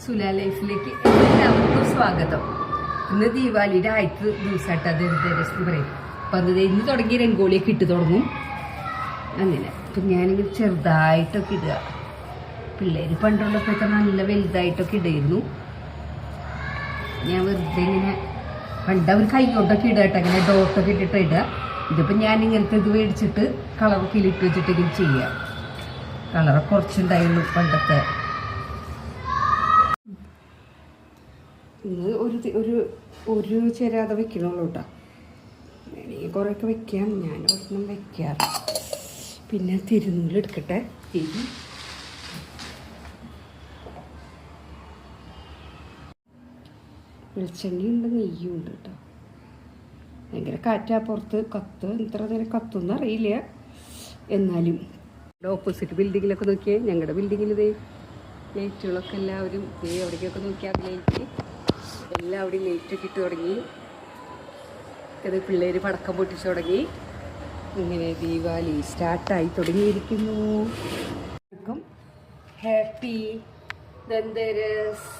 സുല ലൈഫിലേക്ക് എല്ലാവർക്കും സ്വാഗതം. ഇന്ന് ദീപാവലിയുടെ ആദ്യത്തെ ദിവസമായിട്ട് ധനതെരസ് പറയും. അപ്പം അത് ഇന്ന് തുടങ്ങി രംഗോളിയൊക്കെ ഇട്ട് തുടങ്ങും. അങ്ങനെ അപ്പം ഞാനിങ്ങനെ ചെറുതായിട്ടൊക്കെ ഇടുക. പിള്ളേർ പണ്ടുള്ളപ്പോഴത്തെ നല്ല വലുതായിട്ടൊക്കെ ഇടായിരുന്നു. ഞാൻ വെറുതെ ഇങ്ങനെ പണ്ട് അവർ കൈകൊണ്ടൊക്കെ ഇടുക കേട്ടോ, അങ്ങനെ ഡോട്ടൊക്കെ ഇട്ടിട്ട് ഇടുക. ഇതിപ്പോൾ ഞാൻ ഇങ്ങനത്തെ ഇത് മേടിച്ചിട്ട് കളറൊക്കെ ഇട്ട് വെച്ചിട്ട് ഇങ്ങനെ ചെയ്യുക. കളറൊക്കെ കുറച്ചുണ്ടായുള്ളൂ പണ്ടത്തെ. ഇന്ന് ഒരു ചേരാതെ വെക്കണുള്ളൂ കേട്ടോ. വേണമെങ്കിൽ കുറേയൊക്കെ വെക്കാം, ഞാൻ ഒരെണ്ണം വെക്കാറ്. പിന്നെ തിരുനൂലെടുക്കട്ടെ. വെളിച്ചെണ്ണയുണ്ട്, നെയ്യുണ്ട് കേട്ടോ. ഭയങ്കര കാറ്റാ പുറത്ത്. ഇത്ര നേരം കത്തുമെന്ന് അറിയില്ല. എന്നാലും ഓപ്പോസിറ്റ് ബിൽഡിങ്ങിലൊക്കെ നോക്കിയേ. ഞങ്ങളുടെ ബിൽഡിങ്ങിൽ ഇതേ ലൈറ്റുകളൊക്കെ എല്ലാവരും എവിടേക്കൊക്കെ നോക്കിയാൽ ലൈറ്റ് എല്ലാവരുടെയും ലൈറ്റൊക്കെ ഇട്ട് തുടങ്ങി. അത് പിള്ളേർ പടക്കം പൊട്ടിച്ചു തുടങ്ങി. ഇങ്ങനെ ദീപാവലി സ്റ്റാർട്ടായി തുടങ്ങിയിരിക്കുന്നു. ഹാപ്പി ധൻതെരസ്.